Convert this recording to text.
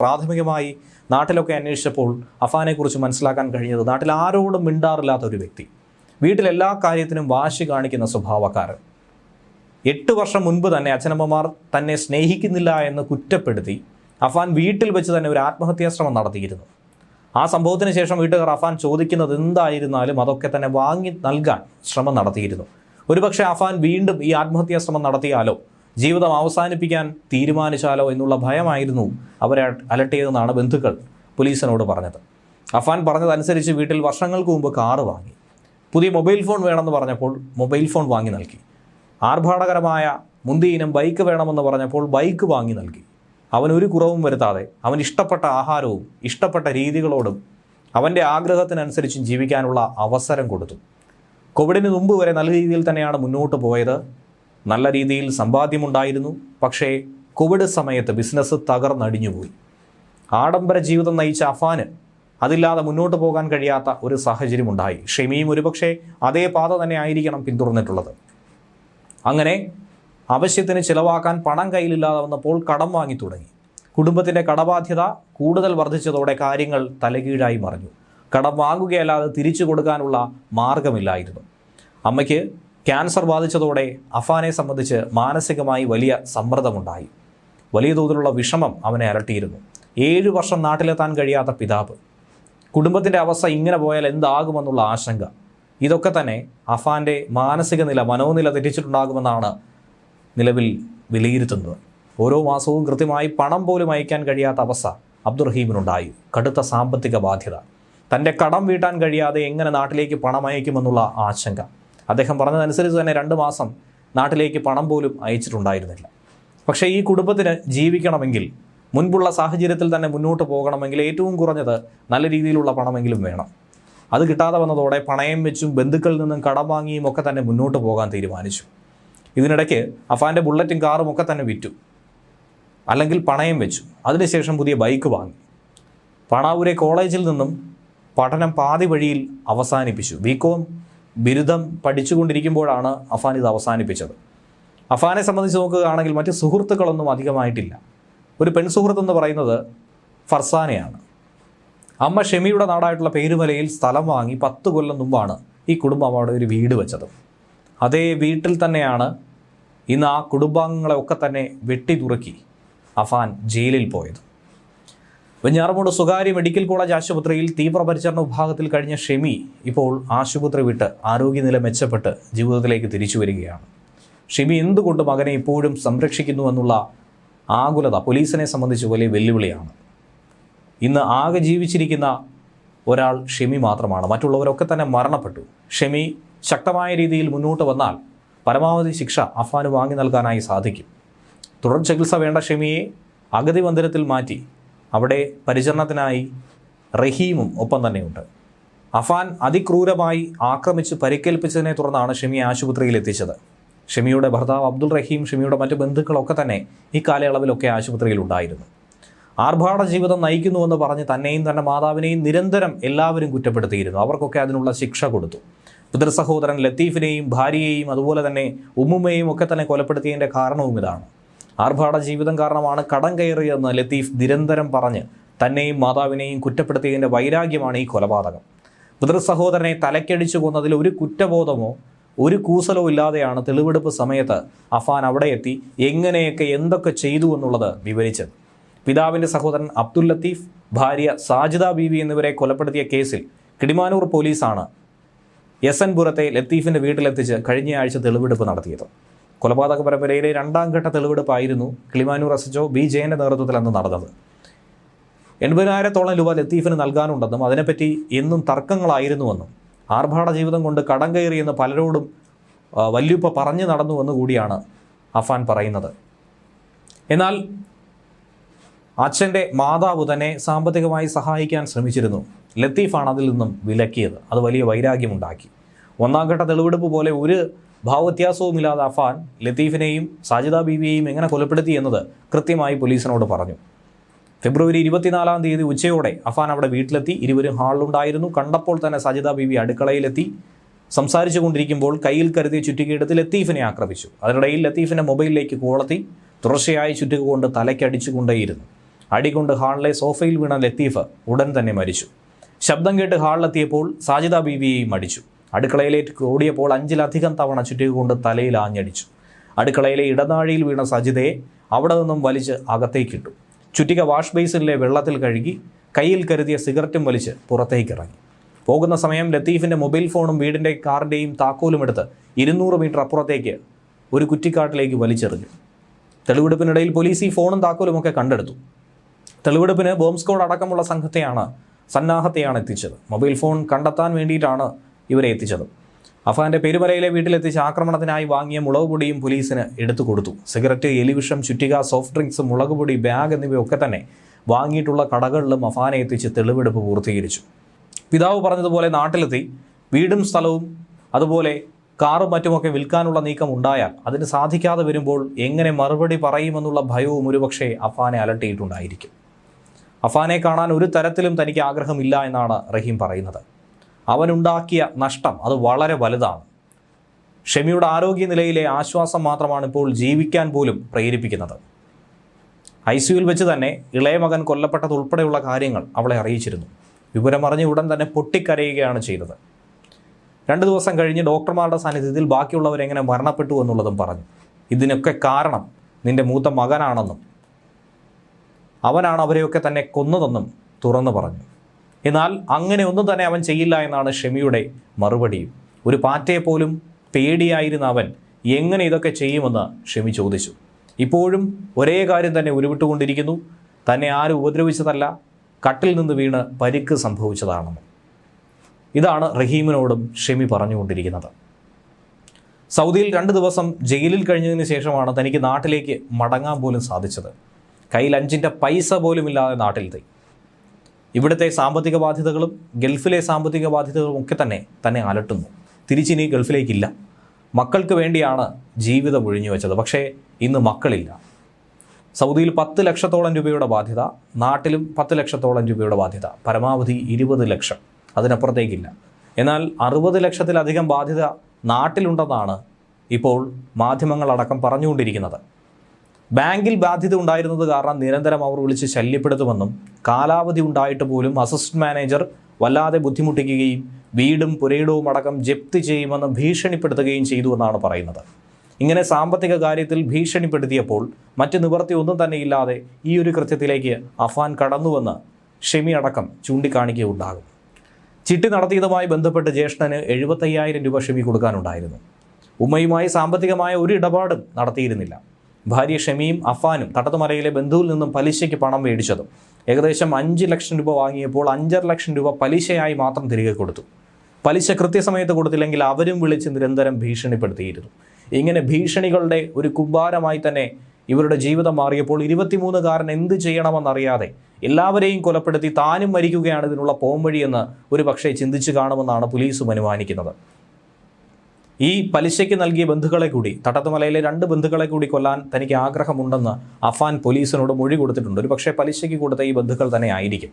പ്രാഥമികമായി നാട്ടിലൊക്കെ അന്വേഷിച്ചപ്പോൾ അഫാനെക്കുറിച്ച് മനസ്സിലാക്കാൻ കഴിഞ്ഞത് നാട്ടിൽ ആരോടും മിണ്ടാറില്ലാത്ത ഒരു വ്യക്തി, വീട്ടിലെല്ലാ കാര്യത്തിനും വാശി കാണിക്കുന്ന സ്വഭാവക്കാരൻ. 8 വർഷം മുൻപ് തന്നെ അച്ഛനമ്മമാർ തന്നെ സ്നേഹിക്കുന്നില്ല എന്ന് കുറ്റപ്പെടുത്തി അഫാൻ വീട്ടിൽ വെച്ച് തന്നെ ഒരു ആത്മഹത്യാശ്രമം നടത്തിയിരുന്നു. ആ സംഭവത്തിന് ശേഷം വീട്ടുകാർ അഫാൻ ചോദിക്കുന്നത് എന്തായിരുന്നാലും അതൊക്കെ തന്നെ വാങ്ങി നൽകാൻ ശ്രമം നടത്തിയിരുന്നു. ഒരുപക്ഷെ അഫാൻ വീണ്ടും ഈ ആത്മഹത്യാശ്രമം നടത്തിയാലോ, ജീവിതം അവസാനിപ്പിക്കാൻ തീരുമാനിച്ചാലോ എന്നുള്ള ഭയമായിരുന്നു അവരെ അലട്ടിയതെന്നാണ് ബന്ധുക്കൾ പോലീസിനോട് പറഞ്ഞത്. അഫാൻ പറഞ്ഞതനുസരിച്ച് വീട്ടിൽ വർഷങ്ങൾക്ക് മുമ്പ് കാറ് വാങ്ങി. പുതിയ മൊബൈൽ ഫോൺ വേണമെന്ന് പറഞ്ഞപ്പോൾ മൊബൈൽ ഫോൺ വാങ്ങി നൽകി. ആർഭാടകരമായ മുന്തിയ ഇനം ബൈക്ക് വേണമെന്ന് പറഞ്ഞപ്പോൾ ബൈക്ക് വാങ്ങി നൽകി. അവനൊരു കുറവും വരുത്താതെ അവൻ ഇഷ്ടപ്പെട്ട ആഹാരവും ഇഷ്ടപ്പെട്ട രീതികളോടും അവൻ്റെ ആഗ്രഹത്തിനനുസരിച്ചും ജീവിക്കാനുള്ള അവസരം കൊടുത്തു. കോവിഡിന് മുമ്പ് വരെ നല്ല രീതിയിൽ തന്നെയാണ് മുന്നോട്ട് പോയത്. നല്ല രീതിയിൽ സമ്പാദ്യമുണ്ടായിരുന്നു. പക്ഷേ കോവിഡ് സമയത്ത് ബിസിനസ് തകർന്നടിഞ്ഞുപോയി. ആഡംബര ജീവിതം നയിച്ച അഫാന് അതില്ലാതെ മുന്നോട്ട് പോകാൻ കഴിയാത്ത ഒരു സാഹചര്യമുണ്ടായി. ഷെമിയും ഒരുപക്ഷെ അതേ പാത തന്നെ ആയിരിക്കണം പിന്തുടർന്നിട്ടുള്ളത്. അങ്ങനെ ആവശ്യത്തിന് ചിലവാക്കാൻ പണം കയ്യിലില്ലാതെ വന്നപ്പോൾ കടം വാങ്ങി തുടങ്ങി. കുടുംബത്തിൻ്റെ കടബാധ്യത കൂടുതൽ വർദ്ധിച്ചതോടെ കാര്യങ്ങൾ തലകീഴായി മറിഞ്ഞു. കടം വാങ്ങുകയല്ലാതെ തിരിച്ചു കൊടുക്കാനുള്ള മാർഗമില്ലായിരുന്നു. അമ്മയ്ക്ക് ക്യാൻസർ ബാധിച്ചതോടെ അഫാനെ സംബന്ധിച്ച് മാനസികമായി വലിയ സമ്മർദ്ദമുണ്ടായി. വലിയ തോതിലുള്ള വിഷമം അവനെ അലട്ടിയിരുന്നു. 7 വർഷം നാട്ടിലെത്താൻ കഴിയാത്ത പിതാവ്, കുടുംബത്തിൻ്റെ അവസ്ഥ ഇങ്ങനെ പോയാൽ എന്താകുമെന്നുള്ള ആശങ്ക, ഇതൊക്കെ തന്നെ അഫാൻ്റെ മാനസിക നില, മനോനില തെറ്റിച്ചിട്ടുണ്ടാകുമെന്നാണ് നിലവിൽ വിലയിരുത്തുന്നത്. ഓരോ മാസവും കൃത്യമായി പണം പോലും അയക്കാൻ കഴിയാത്ത അവസ്ഥ അബ്ദുറഹീമിനുണ്ടായി. കടുത്ത സാമ്പത്തിക ബാധ്യത, തൻ്റെ കടം വീട്ടാൻ കഴിയാതെ എങ്ങനെ നാട്ടിലേക്ക് പണം അയക്കുമെന്നുള്ള ആശങ്ക. അദ്ദേഹം പറഞ്ഞതനുസരിച്ച് തന്നെ 2 മാസം നാട്ടിലേക്ക് പണം പോലും അയച്ചിട്ടുണ്ടായിരുന്നില്ല. പക്ഷേ ഈ കുടുംബത്തിന് ജീവിക്കണമെങ്കിൽ, മുൻപുള്ള സാഹചര്യത്തിൽ തന്നെ മുന്നോട്ട് പോകണമെങ്കിൽ ഏറ്റവും കുറഞ്ഞത് നല്ല രീതിയിലുള്ള പണമെങ്കിലും വേണം. അത് കിട്ടാതെ വന്നതോടെ പണയം വെച്ചും ബന്ധുക്കളിൽ നിന്നും കടം വാങ്ങിയും ഒക്കെ തന്നെ മുന്നോട്ട് പോകാൻ തീരുമാനിച്ചു. ഇതിനിടയ്ക്ക് അഫാൻ്റെ ബുള്ളറ്റും കാറും ഒക്കെ തന്നെ വിറ്റു, അല്ലെങ്കിൽ പണയം വെച്ചു. അതിനുശേഷം പുതിയ ബൈക്ക് വാങ്ങി. പാണാവൂരെ കോളേജിൽ നിന്നും പഠനം പാതി വഴിയിൽ അവസാനിപ്പിച്ചു. ബികോം ബിരുദം പഠിച്ചുകൊണ്ടിരിക്കുമ്പോഴാണ് അഫാൻ ഇത് അവസാനിപ്പിച്ചത്. അഫാനെ സംബന്ധിച്ച് നോക്കുകയാണെങ്കിൽ മറ്റ് സുഹൃത്തുക്കളൊന്നും അധികമായിട്ടില്ല. ഒരു പെൺസുഹൃത്തെന്ന് പറയുന്നത് ഫർസാനയാണ്. അമ്മ ഷെമിയുടെ നാടായിട്ടുള്ള പേരുമലയിൽ സ്ഥലം വാങ്ങി 10 കൊല്ലം മുമ്പാണ് ഈ കുടുംബം അവിടെ ഒരു വീട് വെച്ചത്. അതേ വീട്ടിൽ തന്നെയാണ് ഇന്ന് ആ കുടുംബാംഗങ്ങളെ ഒക്കെ തന്നെ വെട്ടിതുറക്കി അഫാൻ ജയിലിൽ പോയത്. വെഞ്ഞാറമൂട് സ്വകാര്യ മെഡിക്കൽ കോളേജ് ആശുപത്രിയിൽ തീവ്രപരിചരണ വിഭാഗത്തിൽ കഴിഞ്ഞ ഷെമി ഇപ്പോൾ ആശുപത്രി വിട്ട് ആരോഗ്യനില മെച്ചപ്പെട്ട് ജീവിതത്തിലേക്ക് തിരിച്ചു വരികയാണ്. ഷെമി എന്തുകൊണ്ട് മകനെ ഇപ്പോഴും സംരക്ഷിക്കുന്നുവെന്നുള്ള ആകുലത പോലീസിനെ സംബന്ധിച്ച് വലിയ വെല്ലുവിളിയാണ്. ഇന്ന് ആകെ ജീവിച്ചിരിക്കുന്ന ഒരാൾ ഷെമി മാത്രമാണ്. മറ്റുള്ളവരൊക്കെ തന്നെ മരണപ്പെട്ടു. ഷെമി ശക്തമായ രീതിയിൽ മുന്നോട്ട് വന്നാൽ പരമാവധി ശിക്ഷ അഫാന് വാങ്ങി നൽകാനായി സാധിക്കും. തുടർ ചികിത്സ വേണ്ട ഷെമിയെ അഗതി മന്ദിരത്തിൽ മാറ്റി അവിടെ പരിചരണത്തിനായി റഹീമും ഒപ്പം തന്നെയുണ്ട്. അഫാൻ അതിക്രൂരമായി ആക്രമിച്ച് പരിക്കേൽപ്പിച്ചതിനെ തുടർന്നാണ് ഷെമിയെ ആശുപത്രിയിൽ എത്തിച്ചത്. ഷെമിയുടെ ഭർത്താവ് അബ്ദുൾ റഹീം, ഷെമിയുടെ മറ്റ് ബന്ധുക്കളൊക്കെ തന്നെ ഈ കാലയളവിലൊക്കെ ആശുപത്രിയിൽ ഉണ്ടായിരുന്നു. ആർഭാട ജീവിതം നയിക്കുന്നുവെന്ന് പറഞ്ഞ് തന്നെയും തൻ്റെ മാതാവിനെയും നിരന്തരം എല്ലാവരും കുറ്റപ്പെടുത്തിയിരുന്നു. അവർക്കൊക്കെ അതിനുള്ള ശിക്ഷ കൊടുത്തു. പിതൃ സഹോദരൻ ലത്തീഫിനെയും ഭാര്യയെയും അതുപോലെ തന്നെ ഉമ്മുമ്മയെയും ഒക്കെ തന്നെ കൊലപ്പെടുത്തിയതിൻ്റെ കാരണവും ഇതാണ്. ആർഭാട ജീവിതം കാരണമാണ് കടം കയറിയതെന്ന് ലത്തീഫ് നിരന്തരം പറഞ്ഞ് തന്നെയും മാതാവിനെയും കുറ്റപ്പെടുത്തിയതിൻ്റെ വൈരാഗ്യമാണ് ഈ കൊലപാതകം. പിതൃ സഹോദരനെ തലക്കടിച്ചു കൊന്നതിൽ ഒരു കുറ്റബോധമോ ഒരു കൂസലോ ഇല്ലാതെയാണ് തെളിവെടുപ്പ് സമയത്ത് അഫാൻ അവിടെ എത്തി എങ്ങനെയൊക്കെ എന്തൊക്കെ ചെയ്തു എന്നുള്ളത് വിവരിച്ചത്. പിതാവിൻ്റെ സഹോദരൻ അബ്ദുൽ ലത്തീഫ്, ഭാര്യ സാജിദ ബീവി എന്നിവരെ കൊലപ്പെടുത്തിയ കേസിൽ കിളിമാനൂർ പോലീസാണ് എസ്.എൻ. പുരത്തെ ലത്തീഫിൻ്റെ വീട്ടിലെത്തിച്ച് കഴിഞ്ഞയാഴ്ച തെളിവെടുപ്പ് നടത്തിയത്. കൊലപാതക പരമ്പരയിലെ 2ാം ഘട്ട തെളിവെടുപ്പായിരുന്നു കിളിമാനൂർ എസ്.എച്ച്.ഒ. ബി ജയൻ്റെ നേതൃത്വത്തിൽ അന്ന് നടന്നത്. 80,000-ഓളം രൂപ ലത്തീഫിന് നൽകാനുണ്ടെന്നും അതിനെപ്പറ്റി എന്നും തർക്കങ്ങളായിരുന്നുവെന്നും ആർഭാട ജീവിതം കൊണ്ട് കടം കയറിയെന്ന് പലരോടും വല്യുപ്പ പറഞ്ഞു നടന്നുവെന്ന് കൂടിയാണ് അഫാൻ പറയുന്നത്. എന്നാൽ അച്ഛൻ്റെ മാതാവ് തന്നെ സാമ്പത്തികമായി സഹായിക്കാൻ ശ്രമിച്ചിരുന്നു. ലത്തീഫാണ് അതിൽ നിന്നും വിലക്കിയത്. അത് വലിയ വൈരാഗ്യമുണ്ടാക്കി. 1ാം ഘട്ട തെളിവെടുപ്പ് പോലെ ഒരു ഭാവവ്യത്യാസവുമില്ലാതെ അഫാൻ ലത്തീഫിനെയും സാജിദ ബീവിയെയും എങ്ങനെ കൊലപ്പെടുത്തി എന്നത് കൃത്യമായി പോലീസിനോട് പറഞ്ഞു. ഫെബ്രുവരി 24-ാം തീയതി ഉച്ചയോടെ അഫാൻ അവിടെ വീട്ടിലെത്തി. ഇരുവരും ഹാളിലുണ്ടായിരുന്നു. കണ്ടപ്പോൾ തന്നെ സാജിദ ബീവി അടുക്കളയിലെത്തി. സംസാരിച്ചു കൊണ്ടിരിക്കുമ്പോൾ കയ്യിൽ കരുതിയ ചുറ്റികയെടുത്ത് ലത്തീഫിനെ ആക്രമിച്ചു. അതിനിടയിൽ ലത്തീഫിൻ്റെ മൊബൈലിലേക്ക് കോളത്തി തുടർച്ചയായി ചുറ്റുക കൊണ്ട് തലയ്ക്കടിച്ചുകൊണ്ടേയിരുന്നു. അടികൊണ്ട് ഹാളിലെ സോഫയിൽ വീണ ലത്തീഫ് ഉടൻ തന്നെ മരിച്ചു. ശബ്ദം കേട്ട് ഹാളിലെത്തിയപ്പോൾ സാജിദ ബീവിയെയും അടിച്ചു. അടുക്കളയിലേക്ക് ഓടിയപ്പോൾ 5ലധികം തവണ ചുറ്റിക കൊണ്ട് തലയിൽ ആഞ്ഞടിച്ചു. അടുക്കളയിലെ ഇടനാഴിയിൽ വീണ സജിതയെ അവിടെ നിന്നും വലിച്ച് അകത്തേക്കിട്ടു. ചുറ്റിക വാഷ് ബേസിനിലെ വെള്ളത്തിൽ കഴുകി കയ്യിൽ കരുതിയ സിഗരറ്റും വലിച്ച് പുറത്തേക്കിറങ്ങി. പോകുന്ന സമയം ലത്തീഫിൻ്റെ മൊബൈൽ ഫോണും വീടിൻ്റെ കാറിൻ്റെയും താക്കോലും എടുത്ത് 200 മീറ്റർ അപ്പുറത്തേക്ക് ഒരു കുറ്റിക്കാട്ടിലേക്ക് വലിച്ചെറിഞ്ഞു. തെളിവെടുപ്പിനിടയിൽ പോലീസ് ഈ ഫോണും താക്കോലുമൊക്കെ കണ്ടെടുത്തു. തെളിവെടുപ്പിന് ബോംബ് സ്ക്വാഡ് അടക്കമുള്ള സന്നാഹത്തെയാണ് എത്തിച്ചത്. മൊബൈൽ ഫോൺ കണ്ടെത്താൻ വേണ്ടിയിട്ടാണ് ഇവരെ എത്തിച്ചത്. അഫാൻ്റെ പെരുമലയിലെ വീട്ടിലെത്തിച്ച് ആക്രമണത്തിനായി വാങ്ങിയ മുളക് പൊടിയും പോലീസിന് എടുത്തു കൊടുത്തു. സിഗരറ്റ്, എലിവിഷം, ചുറ്റിക, സോഫ്റ്റ് ഡ്രിങ്ക്സ്, മുളക് പൊടി, ബാഗ് എന്നിവയൊക്കെ തന്നെ വാങ്ങിയിട്ടുള്ള കടകളിലും അഫാനെ എത്തിച്ച് തെളിവെടുപ്പ് പൂർത്തീകരിച്ചു. പിതാവ് പറഞ്ഞതുപോലെ നാട്ടിലെത്തി വീടും സ്ഥലവും അതുപോലെ കാറും മറ്റുമൊക്കെ വിൽക്കാനുള്ള നീക്കം ഉണ്ടായാൽ അതിന് സാധിക്കാതെ വരുമ്പോൾ എങ്ങനെ മറുപടി പറയുമെന്നുള്ള ഭയവും ഒരുപക്ഷെ അഫാനെ അലട്ടിയിട്ടുണ്ടായിരിക്കും. അഫാനെ കാണാൻ ഒരു തരത്തിലും തനിക്ക് ആഗ്രഹമില്ല എന്നാണ് റഹീം പറയുന്നത്. അവനുണ്ടാക്കിയ നഷ്ടം അത് വളരെ വലുതാണ്. ഷെമിയുടെ ആരോഗ്യനിലയിലെ ആശ്വാസം മാത്രമാണ് ഇപ്പോൾ ജീവിക്കാൻ പോലും പ്രേരിപ്പിക്കുന്നത്. ICUവിൽ വെച്ച് തന്നെ ഇളയ മകൻ കൊല്ലപ്പെട്ടതുൾപ്പെടെയുള്ള കാര്യങ്ങൾ അവളെ അറിയിച്ചിരുന്നു. വിവരമറിഞ്ഞ് ഉടൻ തന്നെ പൊട്ടിക്കരയുകയാണ് ചെയ്തത്. 2 ദിവസം കഴിഞ്ഞ് ഡോക്ടർമാരുടെ സാന്നിധ്യത്തിൽ ബാക്കിയുള്ളവരെങ്ങനെ മരണപ്പെട്ടു എന്നുള്ളതും പറഞ്ഞു. ഇതിനൊക്കെ കാരണം നിന്റെ മൂത്ത മകനാണെന്നും അവനാണ് അവരെയൊക്കെ തന്നെ കൊന്നതെന്നും തുറന്നു പറഞ്ഞു. എന്നാൽ അങ്ങനെ ഒന്നും തന്നെ അവൻ ചെയ്യില്ല എന്നാണ് ഷെമിയുടെ മറുപടിയും. ഒരു പാറ്റയെ പോലും പേടിയായിരുന്ന അവൻ എങ്ങനെ ഇതൊക്കെ ചെയ്യുമെന്ന് ഷെമി ചോദിച്ചു. ഇപ്പോഴും ഒരേ കാര്യം തന്നെ ഉരുവിട്ടുകൊണ്ടിരിക്കുന്നു. തന്നെ ആരും ഉപദ്രവിച്ചതല്ല, കട്ടിൽ നിന്ന് വീണ് പരിക്ക് സംഭവിച്ചതാണെന്ന്. ഇതാണ് റഹീമിനോടും ഷെമി പറഞ്ഞുകൊണ്ടിരിക്കുന്നത്. സൗദിയിൽ 2 ദിവസം ജയിലിൽ കഴിഞ്ഞതിന് ശേഷമാണ് തനിക്ക് നാട്ടിലേക്ക് മടങ്ങാൻ പോലും സാധിച്ചത്. കയ്യിൽ 5 പൈസ പോലും ഇല്ലാതെ നാട്ടിലെത്തി. ഇവിടുത്തെ സാമ്പത്തിക ബാധ്യതകളും ഗൾഫിലെ സാമ്പത്തിക ബാധ്യതകളും ഒക്കെ തന്നെ അലട്ടുന്നു. തിരിച്ചിനി ഗൾഫിലേക്കില്ല. മക്കൾക്ക് വേണ്ടിയാണ് ജീവിതം ഒഴിഞ്ഞു വെച്ചത്. പക്ഷേ ഇന്ന് മക്കളില്ല. സൗദിയിൽ 10 ലക്ഷത്തോളം രൂപയുടെ ബാധ്യത, നാട്ടിലും 10 ലക്ഷത്തോളം രൂപയുടെ ബാധ്യത, പരമാവധി 20 ലക്ഷം, അതിനപ്പുറത്തേക്കില്ല. എന്നാൽ 60 ലക്ഷത്തിലധികം ബാധ്യത നാട്ടിലുണ്ടെന്നാണ് ഇപ്പോൾ മാധ്യമങ്ങളടക്കം പറഞ്ഞുകൊണ്ടിരിക്കുന്നത്. ബാങ്കിൽ ബാധ്യത ഉണ്ടായിരുന്നത് കാരണം നിരന്തരം അവർ വിളിച്ച് ശല്യപ്പെടുത്തുമെന്നും കാലാവധി ഉണ്ടായിട്ട് പോലും അസിസ്റ്റന്റ് മാനേജർ വല്ലാതെ ബുദ്ധിമുട്ടിക്കുകയും വീടും പുരയിടവും അടക്കം ജപ്തി ചെയ്യുമെന്ന് ഭീഷണിപ്പെടുത്തുകയും ചെയ്തുവെന്നാണ് പറയുന്നത്. ഇങ്ങനെ സാമ്പത്തിക കാര്യത്തിൽ ഭീഷണിപ്പെടുത്തിയപ്പോൾ മറ്റ് നിവൃത്തി ഒന്നും തന്നെ ഇല്ലാതെ ഈ ഒരു കൃത്യത്തിലേക്ക് അഫാൻ കടന്നുവെന്ന് ഷെമി അടക്കം ചൂണ്ടിക്കാണിക്കുകയുണ്ടാകും. ചിട്ടി നടത്തിയതുമായി ബന്ധപ്പെട്ട് ജ്യേഷ്ഠന് 75,000 രൂപ ഷെമി കൊടുക്കാനുണ്ടായിരുന്നു. ഉമ്മയുമായി സാമ്പത്തികമായ ഒരു ഇടപാടും നടത്തിയിരുന്നില്ല. ഭാര്യ ഷെമിയും അഫാനും തട്ടത്തുമലയിലെ ബന്ധുവിൽ നിന്നും പലിശയ്ക്ക് പണം മേടിച്ചതും ഏകദേശം 5 ലക്ഷം രൂപ വാങ്ങിയപ്പോൾ 5.5 ലക്ഷം രൂപ പലിശയായി മാത്രം തിരികെ കൊടുത്തു. പലിശ കൃത്യസമയത്ത് കൊടുത്തില്ലെങ്കിൽ അവരും വിളിച്ച് നിരന്തരം ഭീഷണിപ്പെടുത്തിയിരുന്നു. ഇങ്ങനെ ഭീഷണികളുടെ ഒരു കുമ്പാരമായി തന്നെ ഇവരുടെ ജീവിതം മാറിയപ്പോൾ 23-കാരൻ എന്ത് ചെയ്യണമെന്നറിയാതെ എല്ലാവരെയും കൊലപ്പെടുത്തി താനും മരിക്കുകയാണ് ഇതിനുള്ള പോംവഴിയെന്ന് ഒരു പക്ഷേ ചിന്തിച്ചു കാണുമെന്നാണ് പോലീസും അനുമാനിക്കുന്നത്. ഈ പലിശയ്ക്ക് നൽകിയ ബന്ധുക്കളെ കൂടി, തട്ടത്തുമലയിലെ 2 ബന്ധുക്കളെ കൂടി കൊല്ലാൻ തനിക്ക് ആഗ്രഹമുണ്ടെന്ന് അഫാൻ പോലീസിനോട് മൊഴി കൊടുത്തിട്ടുണ്ട്. ഒരു പക്ഷേ പലിശയ്ക്ക് കൊടുത്ത ഈ ബന്ധുക്കൾ തന്നെ ആയിരിക്കും.